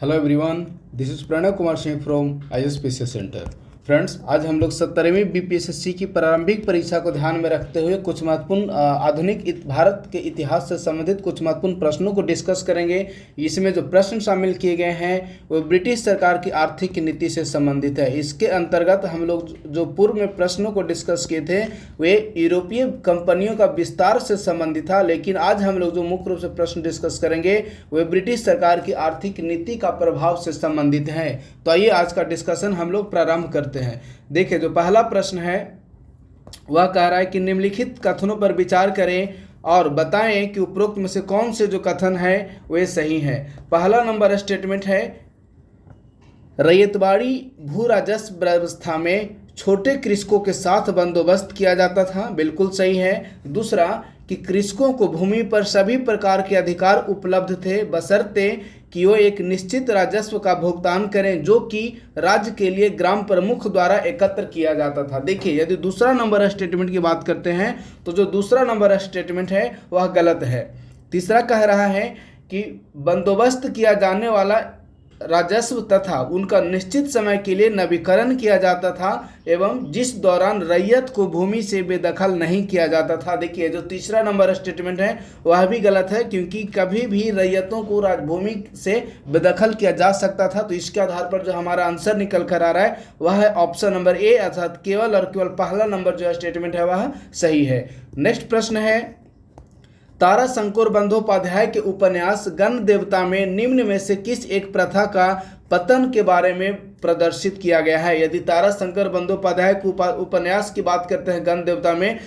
Hello everyone, this is Pranav Kumar Singh from ISPC centre. Friends, आज हम लोग 17वीं BPSC की प्रारंभिक परीक्षा को ध्यान में रखते हुए कुछ महत्वपूर्ण आधुनिक भारत के इतिहास से संबंधित कुछ महत्वपूर्ण प्रश्नों को डिस्कस करेंगे। इसमें जो प्रश्न शामिल किए गए हैं वो ब्रिटिश सरकार की आर्थिक नीति से संबंधित है। इसके अंतर्गत हम लोग जो पूर्व में प्रश्नों को डिस्कस किए थे वे यूरोपीय कंपनियों का विस्तार से संबंधित था, लेकिन आज हम लोग जो मुख्य रूप से प्रश्न डिस्कस करेंगे वे ब्रिटिश सरकार की आर्थिक नीति का प्रभाव से संबंधित है। तो आइए आज का डिस्कशन हम लोग प्रारंभ करते हैं। देखिए, जो पहला प्रश्न है वह कह रहा है कि निम्नलिखित कथनों पर विचार करें और बताएं कि उपरोक्त में से कौन से जो कथन है वे सही है। पहला नंबर स्टेटमेंट है, रैयतवाड़ी भू राजस्व व्यवस्था में छोटे कृषकों के साथ बंदोबस्त किया जाता था, बिल्कुल सही है। दूसरा कि कृषकों को भूमि पर सभी प्रकार के अधिकार उपलब्ध थे बशर्ते कि वो एक निश्चित राजस्व का भुगतान करें जो कि राज्य के लिए ग्राम प्रमुख द्वारा एकत्र किया जाता था। देखिए, यदि दूसरा नंबर स्टेटमेंट की बात करते हैं तो जो दूसरा नंबर स्टेटमेंट है वह गलत है। तीसरा कह रहा है कि बंदोबस्त किया जाने वाला राजस्व तथा उनका निश्चित समय के लिए नवीकरण किया जाता था एवं जिस दौरान रैयत को भूमि से बेदखल नहीं किया जाता था। देखिए, जो तीसरा नंबर स्टेटमेंट है वह भी गलत है, क्योंकि कभी भी रैयतों को भूमि से बेदखल किया जा सकता था। तो इसके आधार पर जो हमारा आंसर निकल कर आ रहा है वह है ऑप्शन नंबर ए, अर्थात केवल और केवल पहला नंबर जो स्टेटमेंट है वह सही है। नेक्स्ट प्रश्न है, ताराशंकर बंदोपाध्याय के उपन्यास गण देवता में निम्न में से किस एक प्रथा का पतन के बारे में प्रदर्शित किया गया है। यदि ताराशंकर बंदोपाध्याय के उपन्यास की बात करते हैं गण देवता में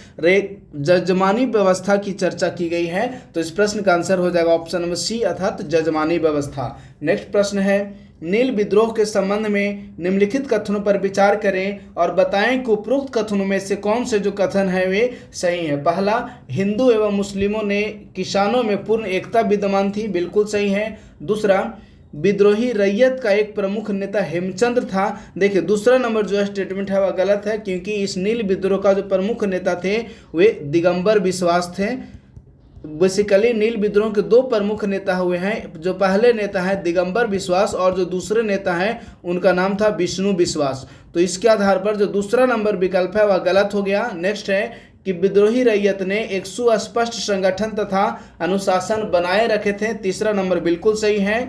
जजमानी व्यवस्था की चर्चा की गई है, तो इस प्रश्न का आंसर हो जाएगा ऑप्शन नंबर सी, अर्थात जजमानी व्यवस्था। नेक्स्ट प्रश्न है, नील विद्रोह के संबंध में निम्नलिखित कथनों पर विचार करें और बताएं कि उपरोक्त कथनों में से कौन से जो कथन है वे सही है। पहला, हिंदू एवं मुस्लिमों ने किसानों में पूर्ण एकता विद्यमान थी, बिल्कुल सही है। दूसरा, विद्रोही रैयत का एक प्रमुख नेता हेमचंद्र था। देखिए, दूसरा नंबर जो स्टेटमेंट है वह गलत है, क्योंकि इस नील विद्रोह का जो प्रमुख नेता थे वे दिगंबर विश्वास थे। बेसिकली नील विद्रोह के दो प्रमुख नेता हुए हैं। जो पहले नेता है दिगंबर विश्वास और जो दूसरे नेता हैं उनका नाम था विष्णु विश्वास। तो इसके आधार पर जो दूसरा नंबर विकल्प है वह गलत हो गया। नेक्स्ट है कि विद्रोही रैयत ने एक सुस्पष्ट संगठन तथा अनुशासन बनाए रखे थे, तीसरा नंबर बिल्कुल सही है।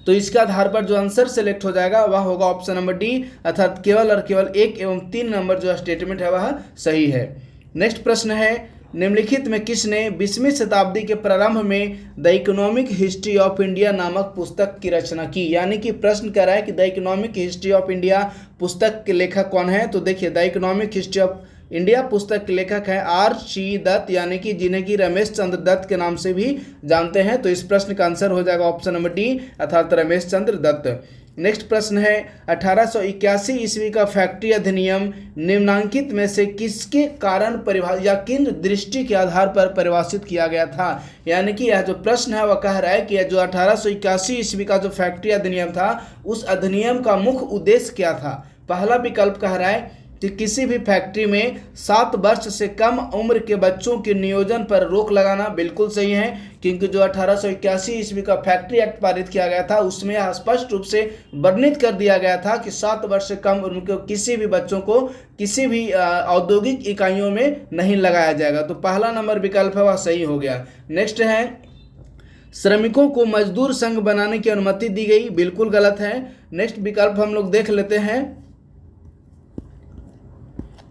तो इसके आधार पर जो आंसर सेलेक्ट हो जाएगा वह होगा ऑप्शन नंबर डी, अर्थात केवल और केवल 1 एवं 3 नंबर जो स्टेटमेंट है वह सही है। नेक्स्ट प्रश्न है, निम्नलिखित में किसने 20वीं शताब्दी के प्रारंभ में the economic history of India नामक पुस्तक की रचना की। यानी कि प्रश्न कह रहा है कि the economic history of India पुस्तक के लेखक कौन है। तो देखिए, the economic history of India पुस्तक के लेखक है R.C. दत्त, यानी कि जिन्हें कि रमेश चंद्र दत्त के नाम से भी जानते हैं। तो इस प्रश्न का आंसर हो जाएगा ऑप्शन नंबर डी, अर्थात रमेश चंद्र दत्त। नेक्स्ट प्रश्न है, 1881 ईस्वी का फैक्ट्री अधिनियम निम्नांकित में से किसके कारण परिभाषित या किन दृष्टि के आधार पर परिभाषित किया गया था। यानी कि यह जो प्रश्न है वह कह रहा है कि जो 1881 ईस्वी का जो फैक्ट्री अधिनियम था उस अधिनियम का मुख्य उद्देश्य क्या था। पहला विकल्प कह रहा है कि किसी भी फैक्ट्री में 7 वर्ष से कम उम्र के बच्चों के नियोजन पर रोक लगाना, बिल्कुल सही है, क्योंकि जो 1881 ईस्वी का फैक्ट्री एक्ट पारित किया गया था उसमें यह स्पष्ट रूप से वर्णित कर दिया गया था कि 7 वर्ष से कम उम्र के किसी भी बच्चों को किसी भी औद्योगिक इकाइयों में नहीं लगाया जाएगा। तो पहला नंबर विकल्प है वह सही हो गया। नेक्स्ट है, श्रमिकों को मजदूर संघ बनाने की अनुमति दी गई, बिल्कुल गलत है। नेक्स्ट विकल्प हम लोग देख लेते हैं।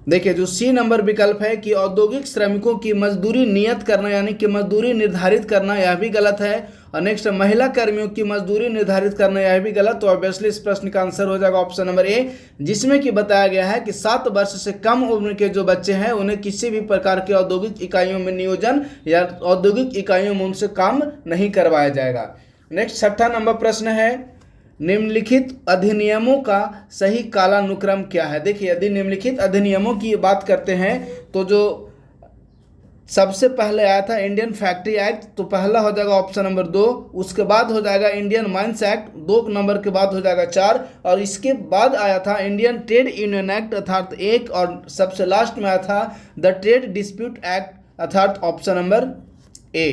देखिए, जो सी नंबर विकल्प है कि औद्योगिक श्रमिकों की मजदूरी नियत करना, यानी कि मजदूरी निर्धारित करना, यह भी गलत है। और नेक्स्ट, महिला कर्मियों की मजदूरी निर्धारित करना, यह भी गलत। तो ऑब्वियसली इस प्रश्न का आंसर हो जाएगा ऑप्शन नंबर ए, जिसमें कि बताया गया है कि 7 वर्ष से कम उम्र के जो बच्चे हैं उन्हें किसी भी प्रकार के औद्योगिक इकाइयों में नियोजन या औद्योगिक इकाइयों में उनसे काम नहीं करवाया जाएगा। नेक्स्ट 6वां नंबर प्रश्न है, निम्नलिखित अधिनियमों का सही कालानुक्रम क्या है। देखिए, यदि निम्नलिखित अधिनियमों की बात करते हैं तो जो सबसे पहले आया था इंडियन फैक्ट्री एक्ट, तो पहला हो जाएगा ऑप्शन नंबर 2। उसके बाद हो जाएगा इंडियन माइंस एक्ट, 2 नंबर के बाद हो जाएगा 4, और इसके बाद आया था इंडियन ट्रेड यूनियन एक्ट अर्थात 1, और सबसे लास्ट में आया था द ट्रेड डिस्प्यूट एक्ट अर्थात ऑप्शन नंबर ए।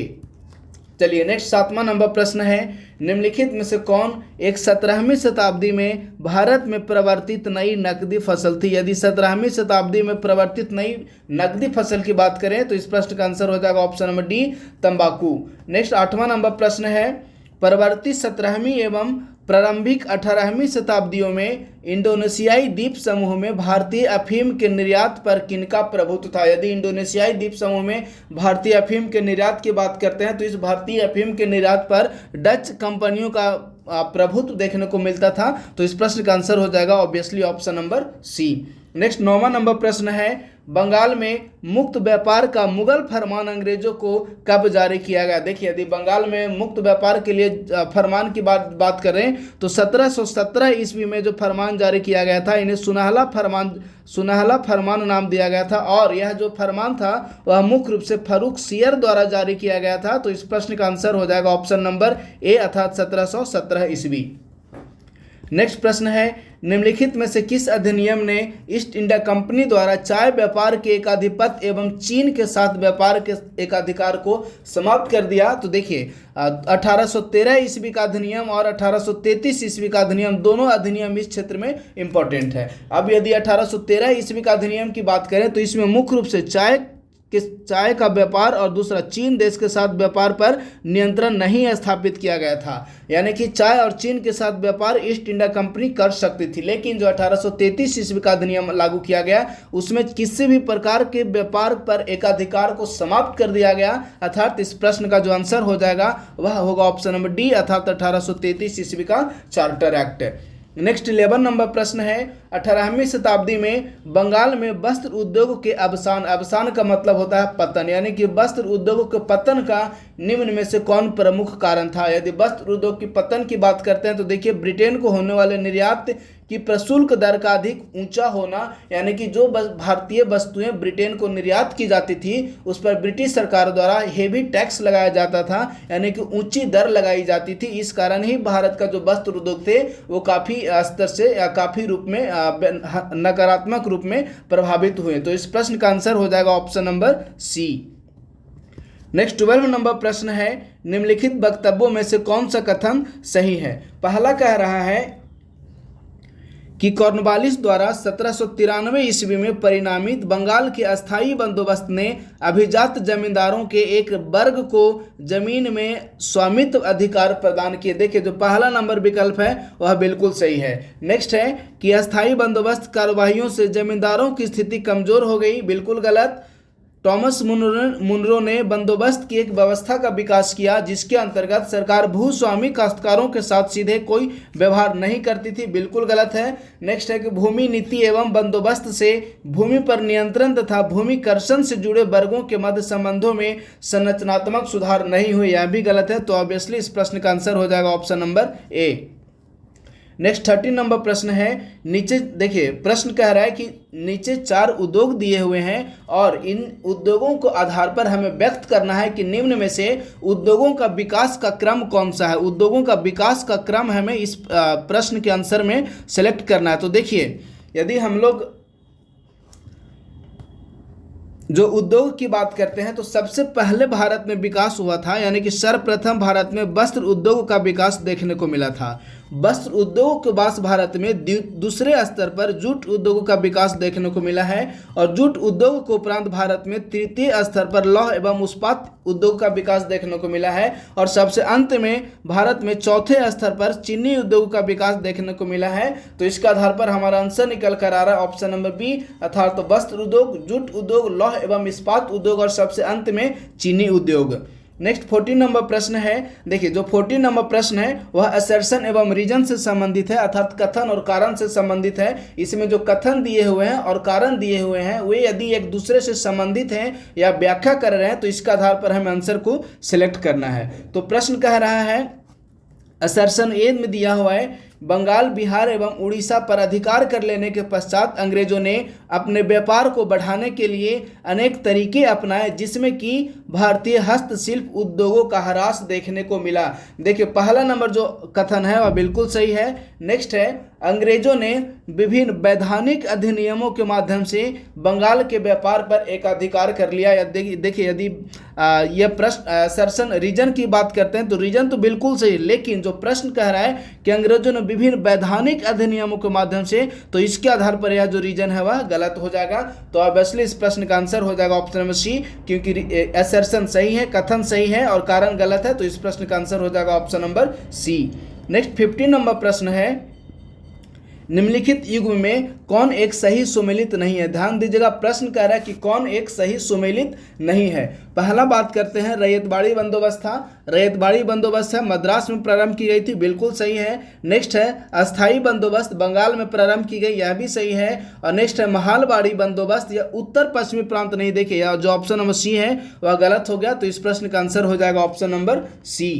चलिए नेक्स्ट 7वां नंबर प्रश्न है, निम्नलिखित में से कौन एक 17वीं शताब्दी में भारत में प्रवर्तित नई नकदी फसल थी। यदि 17वीं शताब्दी में प्रवर्तित नई नकदी फसल की बात करें तो इस प्रश्न का आंसर हो जाएगा ऑप्शन नंबर डी, तंबाकू। नेक्स्ट 8वां नंबर प्रश्न है, परवर्ती 17वीं एवं प्रारंभिक 18वीं शताब्दियों में इंडोनेशियाई द्वीप समूह में भारतीय अफीम के निर्यात पर किनका प्रभुत्व था। यदि इंडोनेशियाई द्वीप समूह में भारतीय अफीम के निर्यात की बात करते हैं तो इस भारतीय अफीम के निर्यात पर डच कंपनियों का प्रभुत्व देखने को मिलता था। तो इस प्रश्न का आंसर हो जाएगा obviously option number C. Next 9वां नंबर प्रश्न है, बंगाल में मुक्त व्यापार का मुगल फरमान अंग्रेजों को कब जारी किया गया। देखिए यदि बंगाल में मुक्त व्यापार के लिए फरमान की बात करें तो 1717 ईस्वी में जो फरमान जारी किया गया था इन्हें सुनहला फरमान नाम दिया गया था, और यह जो फरमान था वह मुख्य रूप से फर्रुख सियर द्वारा जारी किया गया था। तो इस प्रश्न का आंसर हो जाएगा ऑप्शन नंबर ए अर्थात 1717 ईस्वी। नेक्स्ट प्रश्न है, निम्नलिखित में से किस अधिनियम ने ईस्ट इंडिया कंपनी द्वारा चाय व्यापार के एकाधिपत्य एवं चीन के साथ व्यापार के एकाधिकार को समाप्त कर दिया। तो देखिए 1813 ईस्वी का अधिनियम और 1833 ईस्वी का अधिनियम, दोनों अधिनियम इस क्षेत्र में इंपॉर्टेंट है। अब यदि 1813 ईस्वी का अधिनियम की बात करें तो इसमें मुख्य रूप से चाय का व्यापार और दूसरा चीन देश के साथ व्यापार पर नियंत्रण नहीं स्थापित किया गया था, यानी कि चाय और चीन के साथ व्यापार ईस्ट इंडिया कंपनी कर सकती थी। लेकिन जो 1833 ईस्वी का अधिनियम लागू किया गया उसमें किसी भी प्रकार के व्यापार पर एकाधिकार को समाप्त कर दिया गया, अर्थात इस प्रश्न का जो आंसर हो जाएगा वह होगा ऑप्शन नंबर डी अर्थात 1833 ईस्वी का चार्टर एक्ट। नेक्स्ट 11 नंबर प्रश्न है, 18वीं शताब्दी में बंगाल में वस्त्र उद्योग के अवसान का मतलब होता है पतन, यानी कि वस्त्र उद्योग के पतन का निम्न में से कौन प्रमुख कारण था। यदि वस्त्र उद्योग की पतन की बात करते हैं तो देखिए ब्रिटेन को होने वाले निर्यात की प्रशुल्क दर का अधिक ऊंचा होना, यानी कि जो भारतीय वस्तुएं ब्रिटेन को निर्यात की जाती थी उस पर ब्रिटिश सरकार द्वारा हेवी टैक्स लगाया जाता था, यानी कि ऊंची दर लगाई जाती थी। इस कारण ही भारत का जो वस्त्र उद्योग थे वो काफ़ी स्तर से या काफ़ी रूप में नकारात्मक रूप में प्रभावित हुए। तो इस प्रश्न का आंसर हो जाएगा option number C. Next 12 number प्रश्न है, निम्नलिखित वक्तव्यों में से कौन सा कथन सही है। पहला कह रहा है कि कॉर्नवालिस द्वारा 1793 ईस्वी में परिणामित बंगाल के अस्थायी बंदोबस्त ने अभिजात जमींदारों के एक वर्ग को जमीन में स्वामित्व अधिकार प्रदान किए। देखिए जो पहला नंबर विकल्प है वह बिल्कुल सही है। नेक्स्ट है कि अस्थायी बंदोबस्त कार्यवाहियों से जमींदारों की स्थिति कमजोर हो गई, बिल्कुल गलत। टॉमस मुनरो ने बंदोबस्त की एक व्यवस्था का विकास किया जिसके अंतर्गत सरकार भूस्वामी काश्तकारों के साथ सीधे कोई व्यवहार नहीं करती थी, बिल्कुल गलत है। नेक्स्ट है कि भूमि नीति एवं बंदोबस्त से भूमि पर नियंत्रण तथा भूमि कर्षण से जुड़े वर्गों के मध्य संबंधों में संरचनात्मक सुधार नहीं हुए, यह भी गलत है। तो ऑब्वियसली इस प्रश्न का आंसर हो जाएगा option number A. Next 13 number प्रश्न है, नीचे देखिए प्रश्न कह रहा है कि नीचे 4 उद्योग दिए हुए हैं और इन उद्योगों को आधार पर हमें व्यक्त करना है कि निम्न में से उद्योगों का विकास का क्रम कौन सा है। उद्योगों का विकास का क्रम हमें इस प्रश्न के आंसर में सेलेक्ट करना है। तो देखिए यदि हम लोग जो उद्योग की बात करते हैं तो सबसे पहले भारत में विकास हुआ था, यानी कि सर्वप्रथम भारत में वस्त्र उद्योग का विकास देखने को मिला था। वस्त्र उद्योग के बाद भारत में दूसरे स्तर पर जूट उद्योग का विकास देखने को मिला है और जूट उद्योग के उपरांत भारत में तृतीय स्तर पर लौह एवं इस्पात उद्योग का विकास देखने को मिला है और सबसे अंत में भारत में चौथे स्तर पर चीनी उद्योग का विकास देखने को मिला है। तो इसके आधार पर हमारा आंसर निकल कर आ रहा है ऑप्शन नंबर बी अर्थात तो वस्त्र उद्योग, जूट उद्योग, लौह एवं इस्पात उद्योग और सबसे अंत में चीनी उद्योग। नेक्स्ट 14 नंबर प्रश्न है, देखिए जो 14 नंबर प्रश्न है वह असर्शन एवं रीजन से संबंधित है, अर्थात कथन और कारण से संबंधित है। इसमें जो कथन दिए हुए हैं और कारण दिए हुए हैं वे यदि एक दूसरे से संबंधित हैं या व्याख्या कर रहे हैं तो इसके आधार पर हमें आंसर को सिलेक्ट करना है। तो प्रश्न कह रहा है असर्शन ए में दिया हुआ है, बंगाल, बिहार एवं उड़ीसा पर अधिकार कर लेने के पश्चात अंग्रेजों ने अपने व्यापार को बढ़ाने के लिए अनेक तरीके अपनाए, जिसमें कि भारतीय हस्तशिल्प उद्योगों का ह्रास देखने को मिला। देखिए पहला नंबर जो कथन है वह बिल्कुल सही है। नेक्स्ट है, अंग्रेजों ने विभिन्न वैधानिक अधिनियमों के माध्यम से बंगाल के व्यापार पर एकाधिकार कर लिया। देखिए यदि यह प्रश्न असर्शन रीजन की बात करते हैं तो रीजन तो बिल्कुल सही, लेकिन जो प्रश्न कह रहा है कि अंग्रेजों ने विभिन्न वैधानिक अधिनियमों के माध्यम से, तो इसके आधार पर यह जो रीजन है वह गलत हो जाएगा। तो ऑब्वियसली इस प्रश्न का आंसर हो जाएगा ऑप्शन नंबर सी, क्योंकि असर्शन सही है, कथन सही है और कारण गलत है, तो इस प्रश्न का आंसर हो जाएगा option number C. Next 15 number प्रश्न है, निम्नलिखित युग्म में कौन एक सही सुमेलित नहीं है। ध्यान दीजिएगा, प्रश्न कह रहा है कि कौन एक सही सुमेलित नहीं है। पहला बात करते हैं, रैयतबाड़ी बंदोबस्त था। रैयतबाड़ी बंदोबस्त है मद्रास में प्रारंभ की गई थी, बिल्कुल सही है। नेक्स्ट है अस्थाई बंदोबस्त, बंगाल में प्रारंभ की गई, यह भी सही है। और नेक्स्ट है महालबाड़ी बंदोबस्त, यह उत्तर पश्चिमी प्रांत नहीं, देखिए यह जो ऑप्शन नंबर सी है वह गलत हो गया, तो इस प्रश्न का आंसर हो जाएगा ऑप्शन नंबर सी।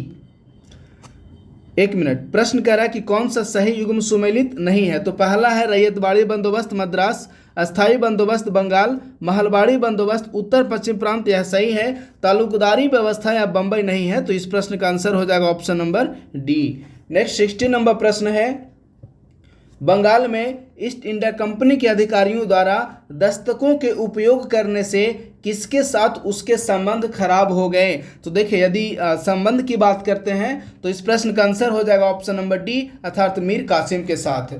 एक मिनट, प्रश्न कह रहा है कि कौन सा सही युग्म सुमेलित नहीं है। तो पहला है रैयतबाड़ी बंदोबस्त मद्रास, अस्थाई बंदोबस्त बंगाल, महलबाड़ी बंदोबस्त उत्तर पश्चिम प्रांत, यह सही है। तालुकदारी व्यवस्था या बंबई नहीं है, तो इस प्रश्न का आंसर हो जाएगा option number D. Next 16 number प्रश्न है, बंगाल में ईस्ट इंडिया कंपनी के अधिकारियों द्वारा दस्तकों के उपयोग करने से किसके साथ उसके संबंध खराब हो गए। तो देखिए यदि संबंध की बात करते हैं तो इस प्रश्न का आंसर हो जाएगा ऑप्शन नंबर डी, अर्थात मीर कासिम के साथ।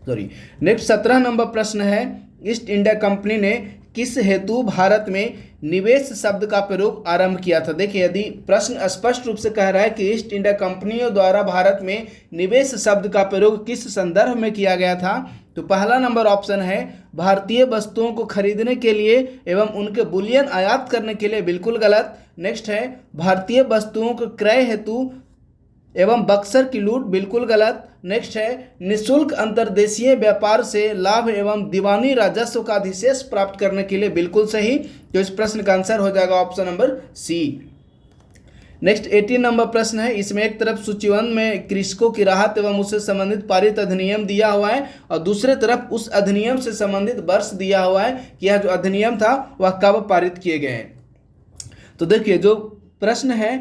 सॉरी। नेक्स्ट 17 नंबर प्रश्न है, ईस्ट इंडिया कंपनी ने किस हेतु भारत में निवेश शब्द का प्रयोग आरंभ किया था। देखिए यदि प्रश्न स्पष्ट रूप से कह रहा है कि ईस्ट इंडिया कंपनियों द्वारा भारत में निवेश शब्द का प्रयोग किस संदर्भ में किया गया था, तो पहला नंबर ऑप्शन है भारतीय वस्तुओं को खरीदने के लिए एवं उनके बुलियन आयात करने के लिए, बिल्कुल गलत। नेक्स्ट है भारतीय वस्तुओं को क्रय हेतु एवं बक्सर की लूट, बिल्कुल गलत। नेक्स्ट है निःशुल्क अंतर्देशीय व्यापार से लाभ एवं दीवानी राजस्व का अधिशेष प्राप्त करने के लिए, बिल्कुल सही। तो इस प्रश्न का आंसर हो जाएगा option number C. Next 18 number प्रश्न है, इसमें एक तरफ सूचीबद्ध में कृषकों की राहत एवं उससे संबंधित पारित अधिनियम दिया हुआ है और दूसरे तरफ उस अधिनियम से संबंधित वर्ष दिया हुआ है कि यह जो अधिनियम था वह कब पारित किए गए हैं। तो देखिए जो प्रश्न है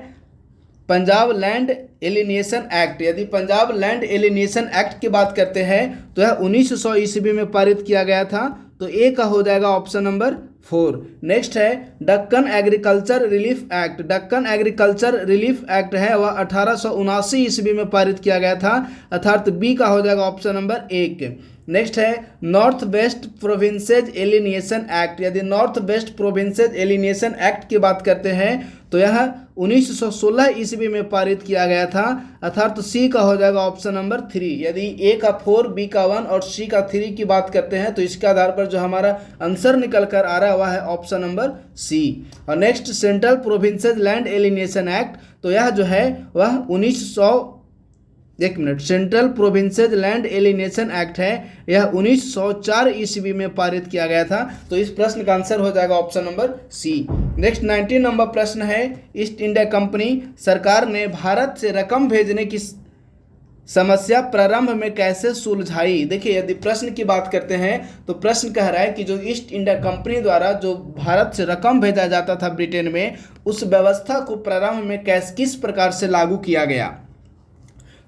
पंजाब लैंड एलिनेशन एक्ट, यदि पंजाब लैंड एलिनेशन एक्ट की बात करते हैं तो यह 1900 ईस्वी में पारित किया गया था, तो ए का हो जाएगा ऑप्शन नंबर 4। नेक्स्ट है Deccan agriculture relief act, Deccan agriculture relief act है वह 1879 ईस्वी में पारित किया गया था, अर्थात बी का हो जाएगा ऑप्शन नंबर 1। नेक्स्ट है north west provinces alienation act, यदि north west provinces alienation act की बात करते हैं तो यह 1916 ईस्वी में पारित किया गया था, अर्थात तो सी का हो जाएगा ऑप्शन नंबर 3। यदि ए का 4, बी का 1 और सी का 3 की बात करते हैं तो इसके आधार पर जो हमारा आंसर निकल कर आ रहा है वह है ऑप्शन नंबर सी। और next central provinces land alienation act, तो यह जो है वह 1900 central provinces land alienation act है, यह 1904 ईस्वी में पारित किया गया था, तो इस प्रश्न का आंसर हो जाएगा option number C. Next 19 number प्रश्न है, ईस्ट इंडिया कंपनी सरकार ने भारत से रकम भेजने की समस्या प्रारंभ में कैसे सुलझाई। देखिए यदि प्रश्न की बात करते हैं तो प्रश्न कह रहा है कि जो ईस्ट इंडिया कंपनी द्वारा जो भारत से रकम भेजा जाता था ब्रिटेन में, उस व्यवस्था को प्रारंभ में किस प्रकार से लागू किया गया।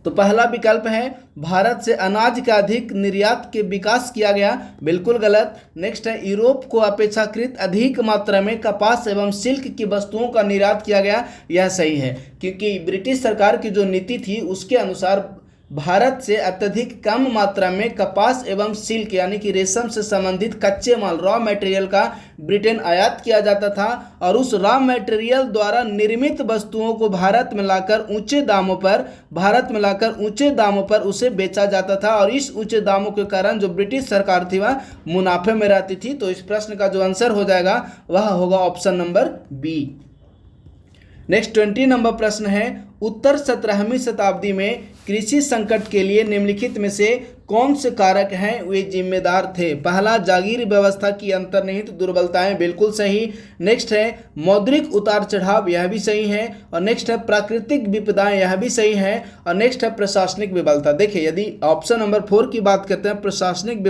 तो पहला विकल्प है भारत से अनाज का अधिक निर्यात के विकास किया गया, बिल्कुल गलत। नेक्स्ट है यूरोप को अपेक्षाकृत अधिक मात्रा में कपास एवं सिल्क की वस्तुओं का निर्यात किया गया, यह सही है, क्योंकि ब्रिटिश सरकार की जो नीति थी उसके अनुसार भारत से अत्यधिक कम मात्रा में कपास एवं सिल्क यानी कि रेशम से संबंधित कच्चे माल रॉ मटेरियल का ब्रिटेन आयात किया जाता था और उस रॉ मटेरियल द्वारा निर्मित वस्तुओं को भारत में लाकर ऊंचे दामों पर उसे बेचा जाता था और इस ऊंचे दामों के कारण जो ब्रिटिश सरकार थी वह मुनाफे में रहती थी। तो इस प्रश्न का जो आंसर हो जाएगा वह होगा option number B. Next 20 number प्रश्न है, उत्तर 17वीं शताब्दी में कृषि संकट के लिए निम्नलिखित में से कौन से कारक हैं वे जिम्मेदार थे? पहला, जागीर व्यवस्था की अंतर्निहित दुर्बलताएं, बिल्कुल सही। नेक्स्ट है मौद्रिक उतार चढ़ाव, यह भी सही है। और नेक्स्ट है प्राकृतिक विपदाएं, यह भी सही है। और नेक्स्ट है प्रशासनिक विफलता। देखिए यदि ऑप्शन नंबर 4 की बात करते हैं प्रशासनिक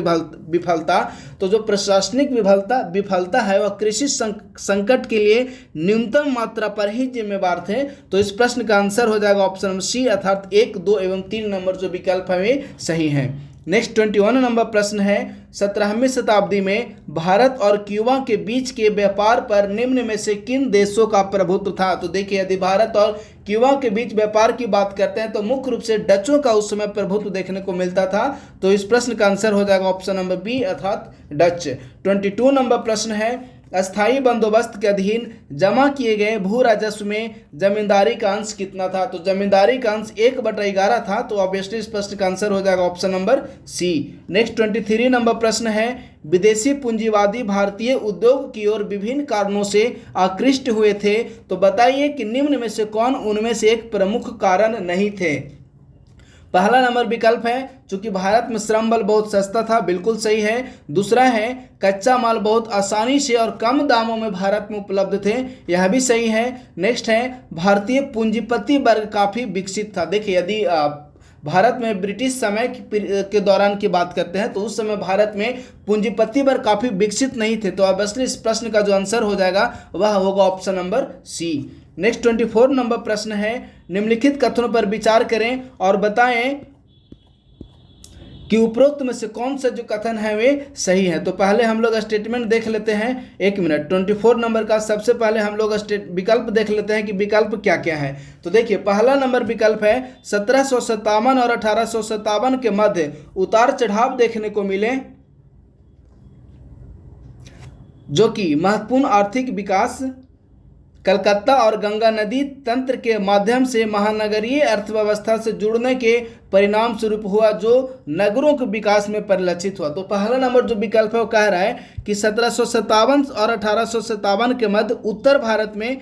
विफलता, तो जो प्रशासनिक विफलता है वह कृषि संकट के लिए न्यूनतम मात्रा पर ही जिम्मेवार थे। तो इस प्रश्न का आंसर हो जाएगा ऑप्शन नंबर सी, अर्थात 1, 2 एवं 3 नंबर जो विकल्प है वे सही है। नेक्स्ट 21 नंबर प्रश्न है 17वीं शताब्दी में भारत और क्यूबा के बीच के व्यापार पर निम्न में से किन देशों का प्रभुत्व था? तो देखिए यदि भारत और क्यूबा के बीच व्यापार की बात करते हैं तो मुख्य रूप से डचों का उस समय प्रभुत्व देखने को मिलता था। तो इस प्रश्न का आंसर हो जाएगा ऑप्शन नंबर बी, अर्थात डच। 22 नंबर प्रश्न है अस्थायी बंदोबस्त के अधीन जमा किए गए भू राजस्व में जमींदारी का अंश कितना था? तो जमींदारी का अंश 1/11 था। तो ऑब्वियसली इस प्रश्न का आंसर हो जाएगा option number C. Next 23 number प्रश्न है विदेशी पूंजीवादी भारतीय उद्योग की ओर विभिन्न कारणों से आकृष्ट हुए थे। तो बताइए कि निम्न में से कौन उनमें से एक प्रमुख कारण नहीं थे? पहला नंबर विकल्प है चूंकि भारत में श्रम बल बहुत सस्ता था, बिल्कुल सही है। दूसरा है कच्चा माल बहुत आसानी से और कम दामों में भारत में उपलब्ध थे, यह भी सही है। नेक्स्ट है भारतीय पूंजीपति वर्ग काफ़ी विकसित था। देखिए यदि भारत में ब्रिटिश समय के दौरान की बात करते हैं तो उस समय भारत में पूंजीपति वर्ग काफ़ी विकसित नहीं थे। तो ऑब्वियसली इस प्रश्न का जो आंसर हो जाएगा वह होगा option number C. Next 24 number प्रश्न है निम्नलिखित कथनों पर विचार करें और बताएं कि उपरोक्त में से कौन सा जो कथन है वे सही है। तो पहले हम लोग स्टेटमेंट देख लेते हैं, 1 मिनट। 24 नंबर का सबसे पहले हम लोग विकल्प देख लेते हैं कि विकल्प क्या क्या है। तो देखिए पहला नंबर विकल्प है 1757 और 1857 के मध्य उतार चढ़ाव देखने को मिले जो कि महत्वपूर्ण आर्थिक विकास कलकत्ता और गंगा नदी तंत्र के माध्यम से महानगरीय अर्थव्यवस्था से जुड़ने के परिणाम स्वरूप हुआ जो नगरों के विकास में परिलक्षित हुआ। तो पहला नंबर जो विकल्प है वो कह रहा है कि 1757 और 1857 के मध्य उत्तर भारत में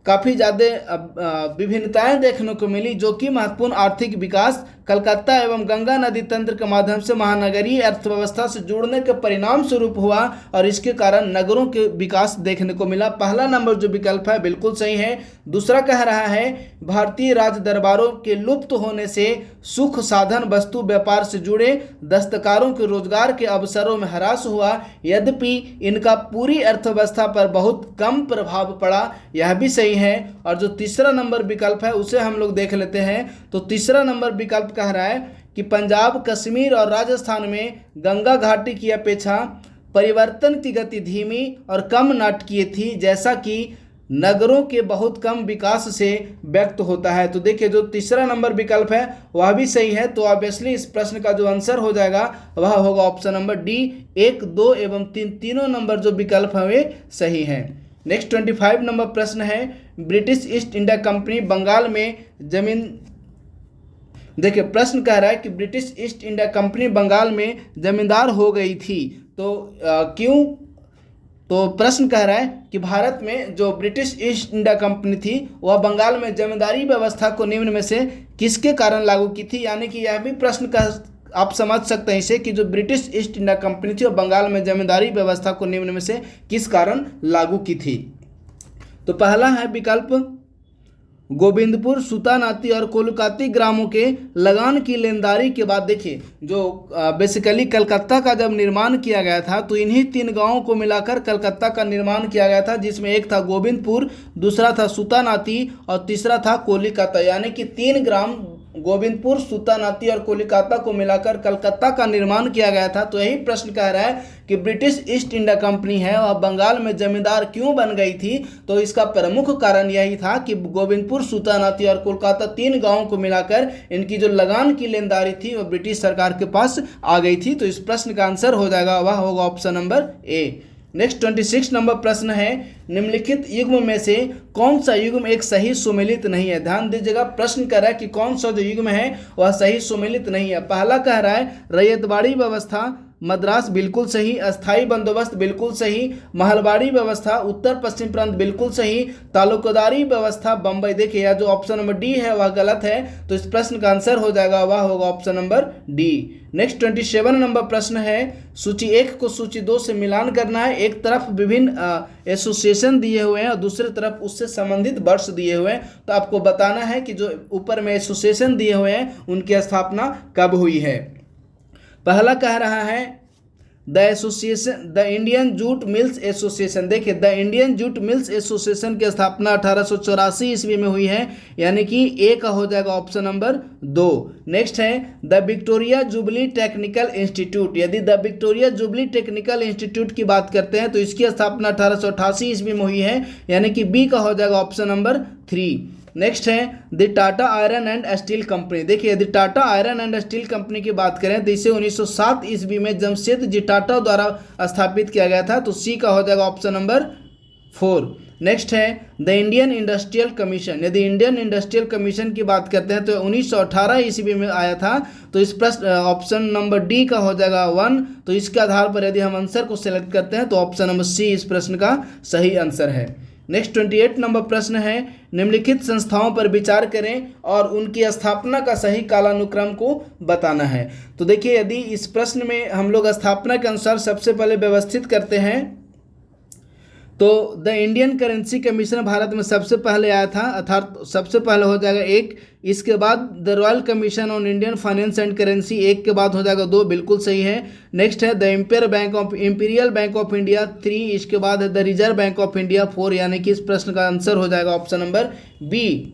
काफ़ी ज़्यादा विभिन्नताएं देखने को मिली जो कि महत्वपूर्ण आर्थिक विकास कलकत्ता एवं गंगा नदी तंत्र के माध्यम से महानगरीय अर्थव्यवस्था से जुड़ने के परिणाम स्वरूप हुआ और इसके कारण नगरों के विकास देखने को मिला। पहला नंबर जो विकल्प है बिल्कुल सही है। दूसरा कह रहा है भारतीय राज दरबारों के लुप्त होने से सुख साधन वस्तु व्यापार से जुड़े दस्तकारों के रोजगार के अवसरों में ह्रास हुआ, यद्यपि इनका पूरी अर्थव्यवस्था पर बहुत कम प्रभाव पड़ा, यह भी सही है। और जो तीसरा नंबर विकल्प है उसे हम लोग देख लेते हैं। तो तीसरा नंबर विकल्प कह रहा है कि पंजाब, कश्मीर और राजस्थान में गंगा घाटी की अपेक्षा परिवर्तन की गति धीमी और कम नाटकीय थी, जैसा कि नगरों के बहुत कम विकास से व्यक्त होता है। तो देखिए जो तीसरा नंबर विकल्प है वह भी सही है। तो ऑब्वियसली इस प्रश्न का जो आंसर हो जाएगा वह होगा ऑप्शन नंबर डी, 1, 2 एवं 3 तीनों नंबर जो विकल्प है वे सही हैं। नेक्स्ट 25 नंबर प्रश्न है British East India Company Bengal में जमीन। देखिए प्रश्न कह रहा है कि British East India Company Bengal में जमींदार हो गई थी। तो क्यों? तो प्रश्न कह रहा है कि भारत में जो ब्रिटिश ईस्ट इंडिया कंपनी थी वह बंगाल में जमींदारी व्यवस्था को निम्न में से किसके कारण लागू की थी। यानी कि यह भी प्रश्न का आप समझ सकते हैं इसे कि जो ब्रिटिश ईस्ट इंडिया कंपनी थी और बंगाल में जमींदारी व्यवस्था को निम्न में से किस कारण लागू की थी। तो पहला है विकल्प गोविंदपुर, सूतानाती और कोलकाती ग्रामों के लगान की लेनदारी के बाद। देखिए जो बेसिकली कलकत्ता का जब निर्माण किया गया था तो इन्हीं 3 गांवों को मिलाकर कलकत्ता का निर्माण किया गया था, जिसमें एक था गोविंदपुर, दूसरा था सूतानाती और तीसरा था कोलकाता। यानी कि 3 ग्राम गोविंदपुर, सूतानाती और कोलकाता को मिलाकर कलकत्ता का निर्माण किया गया था। तो यही प्रश्न कह रहा है कि ब्रिटिश ईस्ट इंडिया कंपनी है वह बंगाल में जमींदार क्यों बन गई थी। तो इसका प्रमुख कारण यही था कि गोविंदपुर, सूतानाती और कोलकाता 3 गांवों को मिलाकर इनकी जो लगान की लेनदारी थी वह ब्रिटिश सरकार के पास आ गई थी। तो इस प्रश्न का आंसर हो जाएगा वह होगा option number A. Next 26 number प्रश्न है निम्नलिखित युग्म में से कौन सा युग्म एक सही सुमेलित नहीं है। ध्यान दीजिएगा प्रश्न कर रहा है कि कौन सा जो युग्म है वह सही सुमेलित नहीं है। पहला कह रहा है रैयतवाड़ी व्यवस्था, मद्रास बिल्कुल सही, अस्थाई बंदोबस्त बिल्कुल सही, महलबाड़ी व्यवस्था उत्तर पश्चिम प्रांत बिल्कुल सही, तालुकदारी व्यवस्था बंबई। देखिए यह जो ऑप्शन नंबर डी है वह गलत है, तो इस प्रश्न का आंसर हो जाएगा वह होगा option number D. Next 27 number प्रश्न है, सूची 1 को सूची 2 से मिलान करना है। एक तरफ विभिन्न एसोसिएशन दिए हुए हैं और दूसरी तरफ उससे संबंधित वर्ष दिए हुए हैं, तो आपको बताना है कि जो ऊपर में एसोसिएशन दिए हुए हैं उनकी स्थापना कब हुई है। पहला कह रहा है the Indian jute mills association. देखिए the Indian jute mills association की स्थापना 1884 ईस्वी में हुई है, यानी कि ए का हो जाएगा ऑप्शन नंबर 2। नेक्स्ट है the Victoria jubilee technical institute. यदि the Victoria jubilee technical institute की बात करते हैं तो इसकी स्थापना 1888 ईस्वी में हुई है, यानी कि बी का हो जाएगा ऑप्शन नंबर 3। नेक्स्ट है the Tata iron and steel company. देखिए यदि Tata iron and steel company की बात करें तो इसे 1907 ईस्वी में जमशेदजी टाटा द्वारा स्थापित किया गया था, तो सी का हो जाएगा ऑप्शन नंबर 4। नेक्स्ट है द इंडियन इंडस्ट्रियल कमीशन। यदि इंडियन इंडस्ट्रियल कमीशन की बात करते हैं तो 1918 ईस्वी में आया था, तो इस प्रश्न ऑप्शन नंबर डी का हो जाएगा 1। तो इसके आधार पर यदि हम आंसर को सिलेक्ट करते हैं तो ऑप्शन नंबर सी इस प्रश्न का सही आंसर है। नेक्स्ट 28 नंबर प्रश्न है, निम्नलिखित संस्थाओं पर विचार करें और उनकी स्थापना का सही कालानुक्रम को बताना है। तो देखिए यदि इस प्रश्न में हम लोग स्थापना के अनुसार सबसे पहले व्यवस्थित करते हैं तो the Indian currency commission Bharat में सबसे पहले आया था, अर्थात सबसे पहले हो जाएगा 1। इसके बाद the royal commission on Indian finance and currency 1 के बाद हो जाएगा 2, बिल्कुल सही है। नेक्स्ट है the Imperial Bank of India 3, इसके बाद है the Reserve Bank of India 4, यानी कि इस प्रश्न का आंसर हो जाएगा option number B.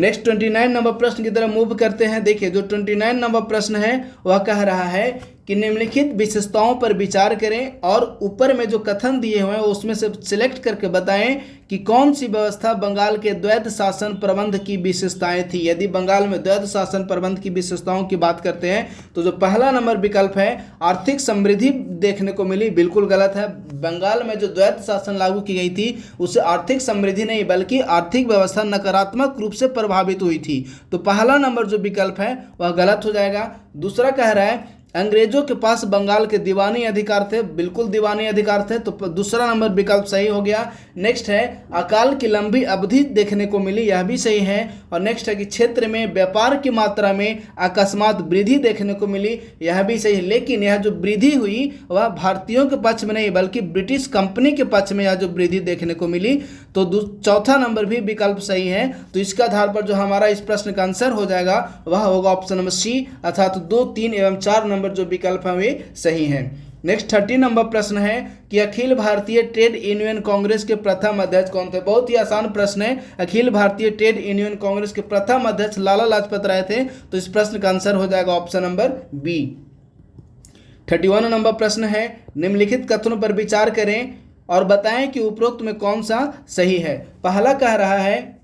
Next 29 number प्रश्न की तरफ मूव करते हैं। देखिए जो 29 नंबर प्रश्न है वह कह रहा है कि निम्नलिखित विशेषताओं पर विचार करें और ऊपर में जो कथन दिए हुए हैं उसमें से सिलेक्ट करके बताएं कि कौन सी व्यवस्था बंगाल के द्वैध शासन प्रबंध की विशेषताएं थी। यदि बंगाल में द्वैध शासन प्रबंध की विशेषताओं की बात करते हैं तो जो पहला नंबर विकल्प है आर्थिक समृद्धि देखने को मिली, बिल्कुल गलत है। बंगाल में जो द्वैध शासन लागू की गई थी उससे आर्थिक समृद्धि नहीं बल्कि आर्थिक व्यवस्था नकारात्मक रूप से प्रभावित हुई थी, तो पहला नंबर जो विकल्प है वह गलत हो जाएगा। दूसरा कह रहा है अंग्रेजों के पास बंगाल के दीवानी अधिकार थे, बिल्कुल दीवानी अधिकार थे, तो दूसरा नंबर विकल्प सही हो गया। नेक्स्ट है अकाल की लंबी अवधि देखने को मिली, यह भी सही है। और नेक्स्ट है कि क्षेत्र में व्यापार की मात्रा में अकस्मात वृद्धि देखने को मिली, यह भी सही है। लेकिन यह जो वृद्धि हुई वह भारतीयों के पक्ष में नहीं बल्कि ब्रिटिश कंपनी के पक्ष में यह जो वृद्धि देखने को मिली, तो चौथा नंबर भी विकल्प सही है। तो इसके आधार पर जो हमारा इस प्रश्न का आंसर हो जाएगा वह होगा ऑप्शन नंबर सी, अर्थात 2, 3 एवं 4 नंबर जो विकल्प हैं वे सही हैं। नेक्स्ट 30 नंबर प्रश्न है कि अखिल भारतीय ट्रेड यूनियन कांग्रेस के प्रथम अध्यक्ष कौन थे। बहुत ही आसान प्रश्न है। अखिल भारतीय ट्रेड यूनियन कांग्रेस के प्रथम अध्यक्ष लाला लाजपत राय थे, तो इस प्रश्न का आंसर हो जाएगा ऑप्शन नंबर बी। 31 नंबर प्रश्न है निम्नलिखित कथनों पर विचार करें और बताएं कि उपरोक्त में कौन सा सही है। पहला कह रहा है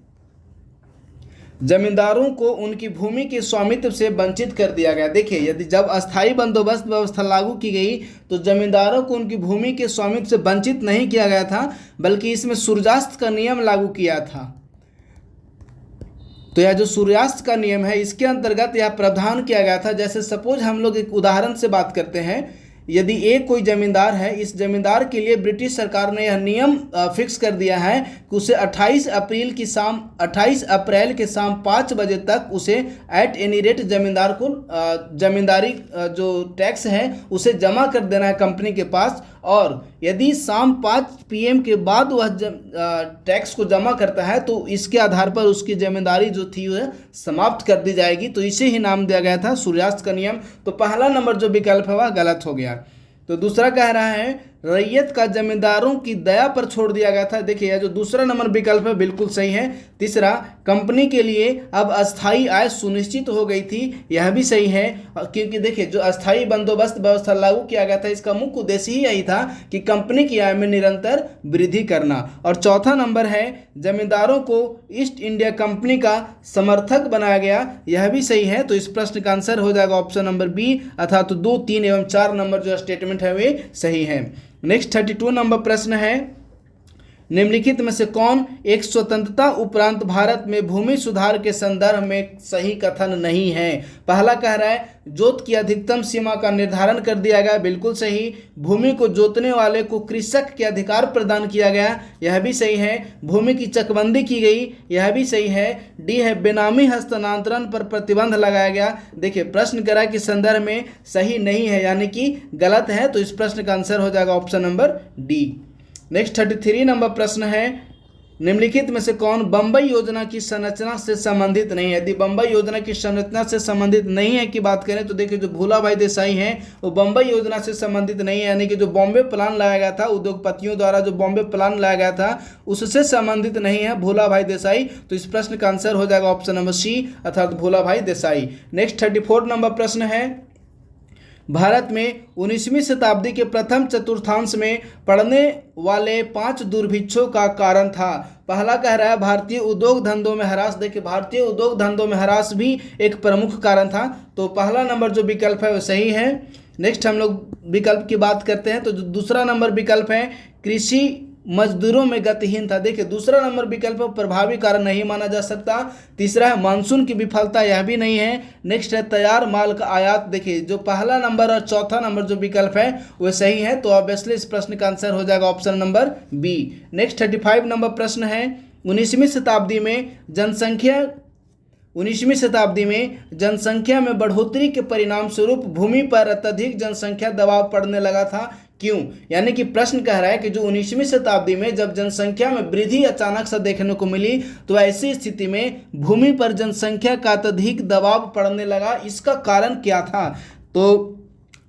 जमींदारों को उनकी भूमि के स्वामित्व से वंचित कर दिया गया। देखिए यदि जब अस्थाई बंदोबस्त व्यवस्था लागू की गई तो जमींदारों को उनकी भूमि के स्वामित्व से वंचित नहीं किया गया था बल्कि इसमें सूर्यास्त का नियम लागू किया था। तो यह जो सूर्यास्त का नियम है इसके अंतर्गत यह प्रावधान किया गया था। जैसे सपोज हम लोग एक उदाहरण से बात करते हैं, यदि एक कोई जमींदार है, इस जमींदार के लिए ब्रिटिश सरकार ने यह नियम फिक्स कर दिया है कि उसे 28 अप्रैल के शाम 5 बजे तक उसे एट एनी रेट जमींदार को जमींदारी जो टैक्स है उसे जमा कर देना है कंपनी के पास, और यदि शाम 5 PM के बाद वह टैक्स को जमा करता है तो इसके आधार पर उसकी जमींदारी जो थी वह समाप्त कर दी जाएगी। तो इसे ही नाम दिया गया था सूर्यास्त का नियम। तो पहला नंबर जो विकल्प है वह गलत हो गया। तो दूसरा कह रहा है रैयत का जमींदारों की दया पर छोड़ दिया गया था। देखिए यह जो दूसरा नंबर विकल्प है बिल्कुल सही है। तीसरा कंपनी के लिए अब अस्थाई आय सुनिश्चित हो गई थी, यह भी सही है, क्योंकि देखिए जो अस्थाई बंदोबस्त व्यवस्था लागू किया गया था इसका मुख्य उद्देश्य ही यही था कि कंपनी की आय में निरंतर वृद्धि करना। और चौथा नंबर है जमींदारों को ईस्ट इंडिया कंपनी का समर्थक बनाया गया, यह भी सही है। तो इस प्रश्न का आंसर हो जाएगा ऑप्शन नंबर बी, अर्थात 2, 3 एवं 4 नंबर जो स्टेटमेंट है वे सही है। नेक्स्ट 32 नंबर प्रश्न है निम्नलिखित में से कौन एक स्वतंत्रता उपरांत भारत में भूमि सुधार के संदर्भ में सही कथन नहीं है? पहला कह रहा है जोत की अधिकतम सीमा का निर्धारण कर दिया गया, बिल्कुल सही। भूमि को जोतने वाले को कृषक के अधिकार प्रदान किया गया, यह भी सही है। भूमि की चकबंदी की गई, यह भी सही है। डी है बेनामी हस्तांतरण पर प्रतिबंध लगाया गया। देखिए प्रश्न करा कि संदर्भ में सही नहीं है, यानी कि गलत है, तो इस प्रश्न का आंसर हो जाएगा option number D. Next 33 number प्रश्न है निम्नलिखित में से कौन बंबई योजना की संरचना से संबंधित नहीं है? यदि बंबई योजना की संरचना से संबंधित नहीं है की बात करें तो देखिए जो भोला भाई देसाई हैं वो बंबई योजना से संबंधित नहीं है, यानी कि जो बॉम्बे प्लान लाया गया था उद्योगपतियों द्वारा, जो बॉम्बे प्लान लाया गया था उससे संबंधित नहीं है भोला भाई देसाई। तो इस प्रश्न का आंसर हो जाएगा ऑप्शन नंबर सी अर्थात भोला भाई देसाई। नेक्स्ट 34 नंबर प्रश्न है भारत में 19वीं शताब्दी के प्रथम चतुर्थांश में पड़ने वाले 5 दुर्भिक्षों का कारण था। पहला कह रहा है भारतीय उद्योग धंधों में ह्रास। देखिए भारतीय उद्योग धंधों में ह्रास भी एक प्रमुख कारण था, तो पहला नंबर जो विकल्प है वो सही है। नेक्स्ट हम लोग विकल्प की बात करते हैं तो जो दूसरा नंबर विकल्प है कृषि मजदूरों में गतिहीन था। देखिए दूसरा नंबर विकल्प प्रभावी कारण नहीं माना जा सकता। तीसरा है मानसून की विफलता, यह भी नहीं है। नेक्स्ट है तैयार माल का आयात। देखिए जो पहला नंबर और चौथा नंबर जो विकल्प है वो सही है, तो ऑब्वियसली इस प्रश्न का आंसर हो जाएगा option number B. Next 35 number प्रश्न है 19वीं शताब्दी में जनसंख्या में बढ़ोतरी के परिणाम स्वरूप भूमि पर अत्यधिक जनसंख्या दबाव पड़ने लगा था, क्यों? यानी कि प्रश्न कह रहा है कि जो 19वीं शताब्दी में जब जनसंख्या में वृद्धि अचानक से देखने को मिली तो ऐसी स्थिति में भूमि पर जनसंख्या का अत्यधिक दबाव पड़ने लगा, इसका कारण क्या था? तो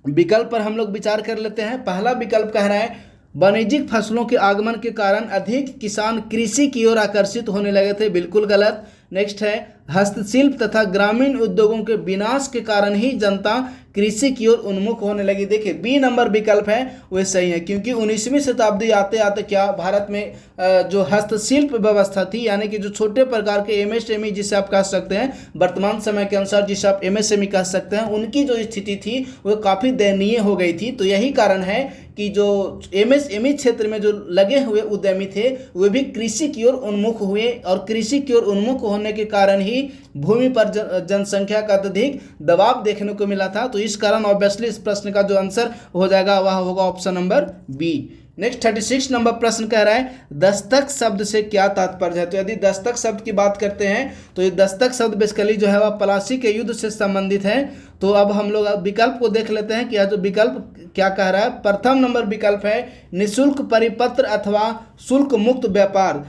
विकल्प पर हम लोग विचार कर लेते हैं। पहला विकल्प कह रहा है वाणिज्यिक फसलों के आगमन के कारण अधिक किसान कृषि की ओर आकर्षित होने लगे थे, बिल्कुल गलत। नेक्स्ट है हस्तशिल्प तथा ग्रामीण उद्योगों के विनाश के कारण ही जनता कृषि की ओर उन्मुख होने लगी। देखिए बी नंबर विकल्प है वह सही है, क्योंकि 19वीं शताब्दी आते आते क्या भारत में जो हस्तशिल्प व्यवस्था थी, यानी कि जो छोटे प्रकार के एमएसएमई जिसे आप कह सकते हैं, वर्तमान समय के अनुसार जिसे आप एमएसएमई कह सकते हैं, उनकी जो स्थिति थी वो काफ़ी दयनीय हो गई थी। तो यही कारण है कि जो एमएसएमई क्षेत्र में जो लगे हुए उद्यमी थे वे भी कृषि की ओर उन्मुख हुए, और कृषि की ओर उन्मुख होने के कारण ही भूमि पर जनसंख्या का अत्यधिक दबाव देखने को मिला था। तो इस कारण ऑब्वियसली इस प्रश्न का जो आंसर हो जाएगा वह होगा option number B. Next 36 number प्रश्न कह रहा है दस्तक शब्द से क्या तात्पर्य है? तो यदि दस्तक शब्द की बात करते हैं तो ये दस्तक शब्द बेसिकली जो है वह प्लासी के युद्ध से संबंधित है। तो अब हम लोग विकल्प को देख लेते हैं कि यह जो विकल्प क्या कह रहा है। प्रथम नंबर विकल्प है निःशुल्क परिपत्र अथवा शुल्क मुक्त व्यापार।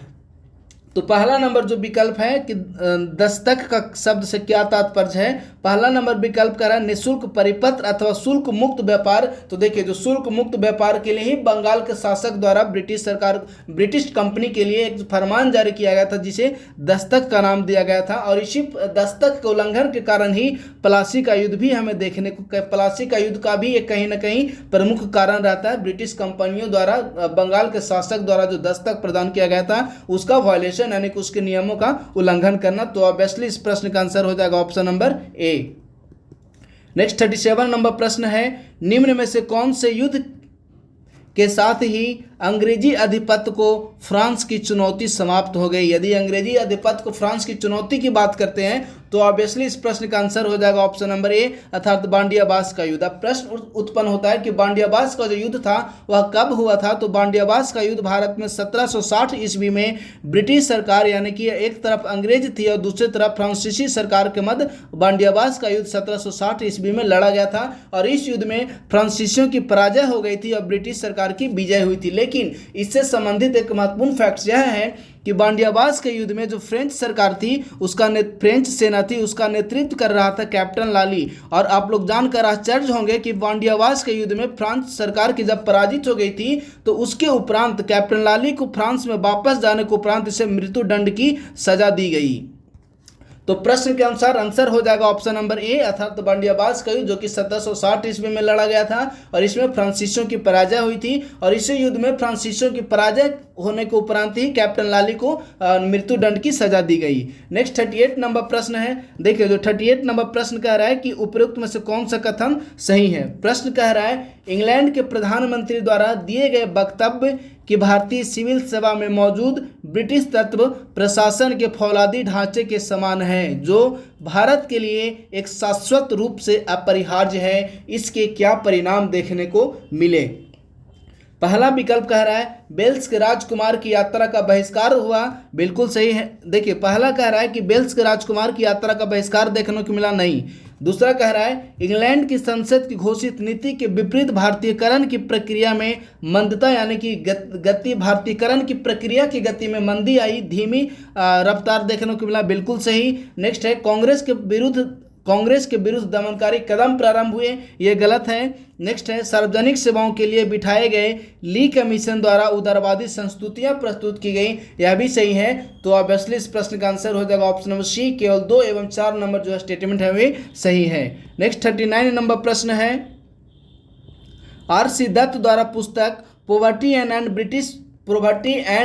तो पहला नंबर जो विकल्प है कि दस्तक का शब्द से क्या तात्पर्य है, पहला नंबर विकल्प कह रहा है निःशुल्क परिपत्र अथवा शुल्क मुक्त व्यापार। तो देखिए जो शुल्क मुक्त व्यापार के लिए ही बंगाल के शासक द्वारा ब्रिटिश कंपनी के लिए एक फरमान जारी किया गया था जिसे दस्तक का नाम दिया गया था, और इसी दस्तक के उल्लंघन के कारण ही प्लासी का युद्ध भी हमें देखने को, प्लासी का युद्ध का भी एक कहीं ना कहीं प्रमुख कारण रहता है। ब्रिटिश कंपनियों द्वारा बंगाल के शासक द्वारा जो दस्तक प्रदान किया गया था उसका वायलेशन यानी कि उसके नियमों का उल्लंघन करना। तो ऑब्वियसली इस प्रश्न का आंसर हो जाएगा option number A. Next 37 number प्रश्न है निम्न में से कौन से युद्ध के साथ ही अंग्रेजी आधिपत्य को फ्रांस की चुनौती समाप्त हो गई? यदि अंग्रेजी आधिपत्य को फ्रांस की चुनौती की बात करते हैं तो ऑब्वियसली इस प्रश्न का आंसर हो जाएगा ऑप्शन नंबर ए अर्थात बांडियाबास का युद्ध। अब प्रश्न उत्पन्न होता है कि बांडियाबास का जो युद्ध था वह कब हुआ था? तो बांडियाबास का युद्ध भारत में 1760 ईस्वी में ब्रिटिश सरकार यानी कि एक तरफ अंग्रेज थी और दूसरी तरफ फ्रांसीसी सरकार के मध्य बांडियाबास का युद्ध 1760 ईस्वी में लड़ा गया था, और इस युद्ध में फ्रांसीसियों की पराजय हो गई थी और ब्रिटिश सरकार की विजय हुई थी। लेकिन इससे संबंधित एक महत्वपूर्ण फैक्ट यह है कि बांडियाबास के युद्ध में जो फ्रेंच सरकार थी फ्रेंच सेना थी उसका नेतृत्व कर रहा था कैप्टन लाली। और आप लोग जानकर आश्चर्य होंगे कि बांडियाबास के युद्ध में फ्रांस सरकार की जब पराजित हो गई थी तो उसके उपरांत कैप्टन लाली को फ्रांस में वापस जाने के उपरांत इसे मृत्युदंड की सजा दी गई। तो प्रश्न के अनुसार आंसर हो जाएगा ऑप्शन नंबर ए अर्थात बंडियाबाज का युद्ध, जो कि 1760 ईस्वी में लड़ा गया था और इसमें फ्रांसीसियों की पराजय हुई थी और इसी युद्ध में फ्रांसीसियों की पराजय होने के उपरांत ही कैप्टन लाली को मृत्युदंड की सजा दी गई। नेक्स्ट 38 नंबर प्रश्न है। देखिए जो 38 नंबर प्रश्न कह रहा है कि उपरोक्त में से कौन सा कथन सही है। प्रश्न कह रहा है इंग्लैंड के प्रधानमंत्री द्वारा दिए गए वक्तव्य कि भारतीय सिविल सेवा में मौजूद ब्रिटिश तत्व प्रशासन के फौलादी ढांचे के समान है, जो भारत के लिए एक शाश्वत रूप से अपरिहार्य है, इसके क्या परिणाम देखने को मिले। पहला विकल्प कह रहा है वेल्स के राजकुमार की यात्रा का बहिष्कार हुआ, बिल्कुल सही है। देखिए पहला कह रहा है कि वेल्स के राजकुमार की यात्रा का बहिष्कार देखने को मिला, नहीं। दूसरा कह रहा है इंग्लैंड की संसद की घोषित नीति के विपरीत भारतीयकरण की प्रक्रिया में मंदता यानी कि गति, भारतीयकरण की प्रक्रिया की गति में मंदी आई, धीमी रफ्तार देखने को मिला, बिल्कुल सही। नेक्स्ट है कांग्रेस के विरुद्ध दमनकारी कदम प्रारंभ हुए, ये गलत है। नेक्स्ट है सार्वजनिक सेवाओं के लिए बिठाए गए ली कमीशन द्वारा उदारवादी संस्तुतियां प्रस्तुत की गई, यह भी सही है। तो ऑब्वियसली इस प्रश्न का आंसर हो जाएगा ऑप्शन नंबर सी, केवल 2 एवं 4 नंबर जो स्टेटमेंट है वे सही है। नेक्स्ट 39 नंबर प्रश्न है R.C. दत्त द्वारा पुस्तक poverty and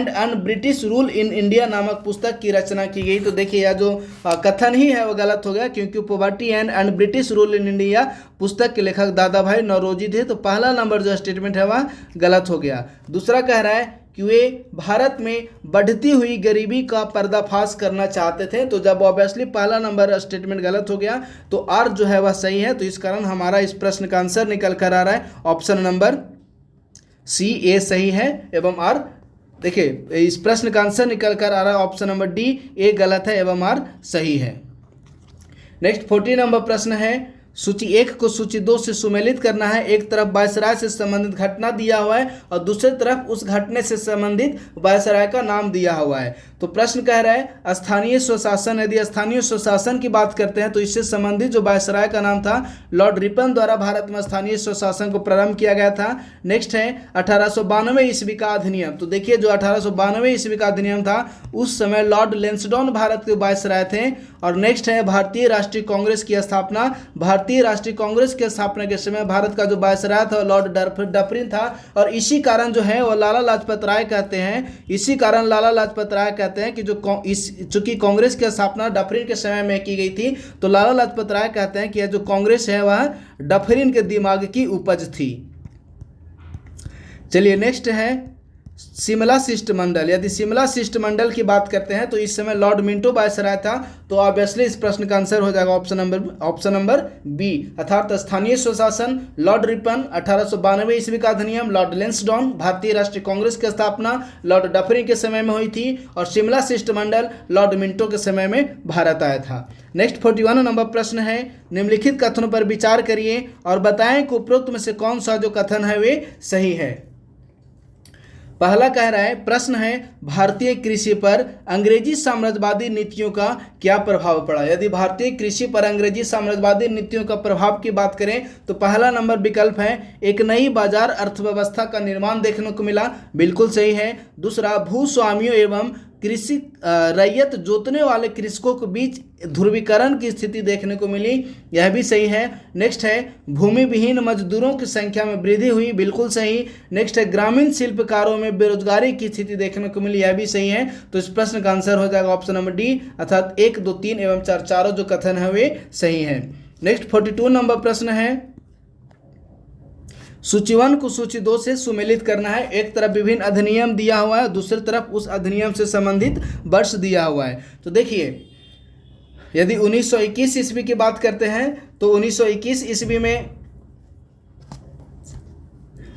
un British rule in India नामक पुस्तक की रचना की गई। तो देखिए यह जो कथन ही है वो गलत हो गया, क्योंकि poverty and un British rule in India पुस्तक के लेखक दादा भाई नौरोजी थे, तो पहला नंबर जो स्टेटमेंट है वह गलत हो गया। दूसरा कह रहा है कि वे भारत में बढ़ती हुई गरीबी का पर्दाफाश करना चाहते थे, तो जब ऑब्वियसली पहला नंबर स्टेटमेंट गलत हो गया तो आर जो है वह सही है। तो इस कारण हमारा इस प्रश्न का आंसर निकल कर आ रहा है ऑप्शन नंबर सी, ए सही है एवं आर, देखिए इस प्रश्न का आंसर निकल कर आ रहा है ऑप्शन नंबर डी, ए गलत है एवं आर सही है। नेक्स्ट 40 नंबर प्रश्न है सूची 1 को सूची 2 से सुमेलित करना है। एक तरफ वायसराय से संबंधित घटना दिया हुआ है और दूसरी तरफ उस घटने से संबंधित वायसराय का नाम दिया हुआ है। तो प्रश्न कह रहा है स्थानीय स्वशासन, यदि स्थानीय स्वशासन की बात करते हैं तो इससे संबंधित जो वायसराय का नाम था लॉर्ड रिपन द्वारा भारत में स्थानीय स्वशासन को प्रारंभ किया गया था। नेक्स्ट है 1892 ईस्वी का अधिनियम। तो देखिए जो 1892 ईस्वी का अधिनियम था उस समय लॉर्ड लेंसडॉन भारत के वायसराय थे। और नेक्स्ट है भारतीय राष्ट्रीय कांग्रेस की स्थापना। भारतीय राष्ट्रीय कांग्रेस के स्थापना के समय भारत का जो वायसराय था लॉर्ड डफरिन था और इसी कारण जो है वो लाला लाजपत राय कहते हैं, इसी कारण लाला लाजपत राय कहते हैं कि चूंकि कांग्रेस की स्थापना डफरिन के समय में की गई थी, तो लाला लाजपत राय कहते हैं कि यह जो कांग्रेस है वह डफरिन के दिमाग की उपज थी। चलिए नेक्स्ट है शिमला शिष्टमंडल। यदि शिमला शिष्टमंडल की बात करते हैं तो इस समय लॉर्ड मिंटो वायसराय था, तो ऑब्वियसली इस प्रश्न का आंसर हो जाएगा ऑप्शन नंबर बी अर्थात स्थानीय स्वशासन, लॉर्ड रिपन, 1892 ईस्वी का अधिनियम, लॉर्ड लेंसडॉन, भारतीय राष्ट्रीय कांग्रेस की स्थापना लॉर्ड डफरिन के समय में हुई थी और शिमला शिष्टमंडल लॉर्ड मिंटो के समय में भारत आया था। नेक्स्ट 41 नंबर प्रश्न है निम्नलिखित कथनों पर विचार करिए और बताएं कि उपरोक्त में से कौन सा जो कथन है वे सही है। पहला कह रहा है प्रश्न है भारतीय कृषि पर अंग्रेजी साम्राज्यवादी नीतियों का क्या प्रभाव पड़ा। यदि भारतीय कृषि पर अंग्रेजी साम्राज्यवादी नीतियों का प्रभाव की बात करें तो पहला नंबर विकल्प है एक नई बाजार अर्थव्यवस्था का निर्माण देखने को मिला, बिल्कुल सही है। दूसरा भूस्वामियों एवं कृषि रैयत जोतने वाले कृषकों के बीच ध्रुवीकरण की स्थिति देखने को मिली, यह भी सही है। नेक्स्ट है भूमि विहीन मजदूरों की संख्या में वृद्धि हुई, बिल्कुल सही। नेक्स्ट है ग्रामीण शिल्पकारों में बेरोजगारी की स्थिति देखने को मिली, यह भी सही है। तो इस प्रश्न का आंसर हो जाएगा ऑप्शन नंबर डी अर्थात 1, 2, 3 एवं 4 चारों जो कथन है वे सही है। नेक्स्ट 42 नंबर प्रश्न है सूची 1 को सूची 2 से सुमेलित करना है। एक तरफ विभिन्न अधिनियम दिया हुआ है, दूसरी तरफ उस अधिनियम से संबंधित वर्ष दिया हुआ है। तो देखिए यदि 1921 ईस्वी की बात करते हैं तो 1921 ईस्वी में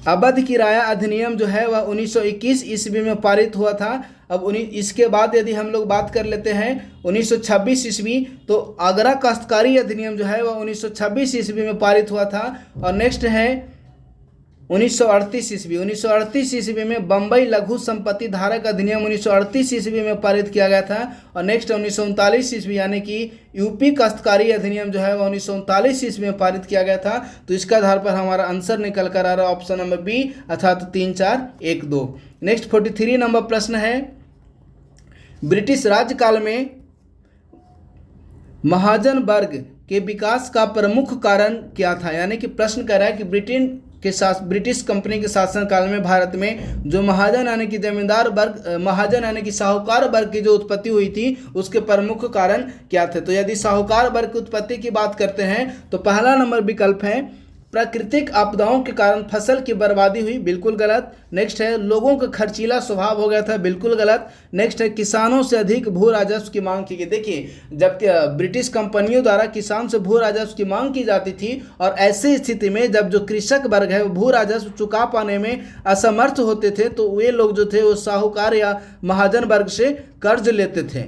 अवध किराया अधिनियम जो है वह 1921 ईस्वी में पारित हुआ था। अब इसके बाद यदि हम लोग बात कर लेते हैं 1926 ईस्वी, तो आगरा काश्तकारी अधिनियम जो है वह 1926 ईस्वी में पारित हुआ था। और नेक्स्ट है 1938 ईस्वी। 1938 ईस्वी में बम्बई लघु संपत्ति धारक अधिनियम 1938 ईस्वी में पारित किया गया था। और नेक्स्ट 1939 ईस्वी यानी कि यूपी काश्तकारी अधिनियम जो है वह 1939 ईस्वी में पारित किया गया था। तो इसका आधार पर हमारा आंसर निकल कर आ रहा है ऑप्शन नंबर बी अर्थात 3, 4, 1, 2। नेक्स्ट 43 नंबर प्रश्न है ब्रिटिश राज्यकाल में महाजन वर्ग के विकास का प्रमुख कारण क्या था। यानी कि प्रश्न कर रहा है कि ब्रिटिश कंपनी के शासनकाल में भारत में जो महाजन यानी कि जमींदार वर्ग, महाजन यानी कि साहूकार वर्ग की जो उत्पत्ति हुई थी उसके प्रमुख कारण क्या थे। तो यदि साहूकार वर्ग की उत्पत्ति की बात करते हैं तो पहला नंबर विकल्प है प्राकृतिक आपदाओं के कारण फसल की बर्बादी हुई, बिल्कुल गलत। नेक्स्ट है लोगों का खर्चीला स्वभाव हो गया था, बिल्कुल गलत। नेक्स्ट है किसानों से अधिक भू राजस्व की मांग की गई। देखिए जब ब्रिटिश कंपनियों द्वारा किसान से भू राजस्व की मांग की जाती थी और ऐसी स्थिति में जब जो कृषक वर्ग है वो भू राजस्व चुका पाने में असमर्थ होते थे तो वे लोग जो थे वो साहूकार या महाजन वर्ग से कर्ज लेते थे,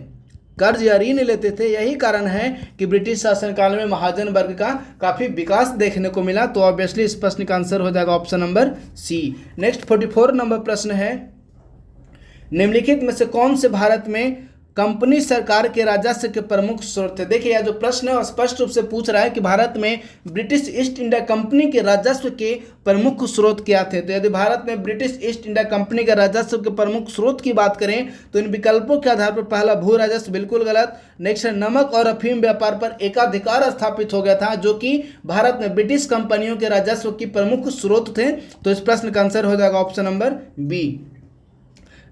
कर्ज या ऋण लेते थे। यही कारण है कि ब्रिटिश शासनकाल में महाजन वर्ग का काफ़ी विकास देखने को मिला। तो ऑब्वियसली इस प्रश्न का आंसर हो जाएगा option number C. Next 44 number प्रश्न है निम्नलिखित में से कौन से भारत में कंपनी सरकार के राजस्व के प्रमुख स्रोत थे। देखिए यह जो प्रश्न है स्पष्ट रूप से पूछ रहा है कि भारत में ब्रिटिश ईस्ट इंडिया कंपनी के राजस्व के प्रमुख स्रोत क्या थे। तो यदि भारत में ब्रिटिश ईस्ट इंडिया कंपनी के राजस्व के प्रमुख स्रोत की बात करें तो इन विकल्पों के आधार पर पहला भू राजस्व, बिल्कुल गलत। नेक्स्ट है नमक और अफीम व्यापार पर एकाधिकार स्थापित हो गया था, जो कि भारत में ब्रिटिश कंपनियों के राजस्व की प्रमुख स्रोत थे। तो इस प्रश्न का आंसर हो जाएगा option number B.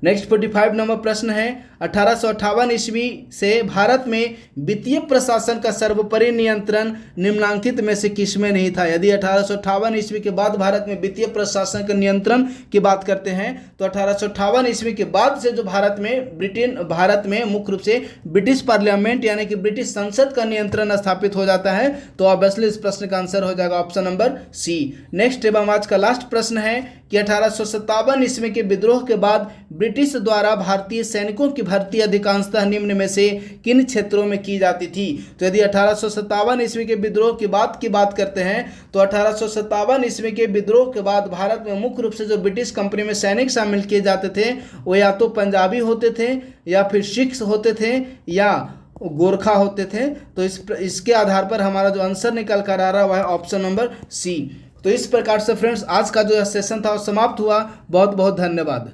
Next 45 number प्रश्न है 1858 ईस्वी से भारत में वित्तीय प्रशासन का सर्वोपरि नियंत्रण निम्नांकित में से किसमें नहीं था। यदि 1858 ईस्वी के बाद भारत में वित्तीय प्रशासन के नियंत्रण की बात करते हैं तो 1858 ईस्वी के बाद से जो भारत में मुख्य रूप से ब्रिटिश पार्लियामेंट यानी कि ब्रिटिश संसद का नियंत्रण स्थापित हो जाता है। तो ऑब्वियसली इस प्रश्न का आंसर हो जाएगा ऑप्शन नंबर सी। नेक्स्ट एवं आज का लास्ट प्रश्न है कि 1857 ईस्वी के विद्रोह के बाद ब्रिटिश द्वारा भारतीय सैनिकों की भर्ती अधिकांशतः निम्न में से किन क्षेत्रों में की जाती थी। तो यदि 1857 ईस्वी के विद्रोह की बात करते हैं तो 1857 ईस्वी के विद्रोह के बाद भारत में मुख्य रूप से जो ब्रिटिश कंपनी में सैनिक शामिल किए जाते थे वो या तो पंजाबी होते थे या फिर सिख होते थे या गोरखा होते थे। तो इसके आधार पर हमारा जो आंसर निकल कर आ रहा है वह है ऑप्शन नंबर सी। तो इस प्रकार से फ्रेंड्स आज का जो सेशन था वो समाप्त हुआ। बहुत बहुत धन्यवाद।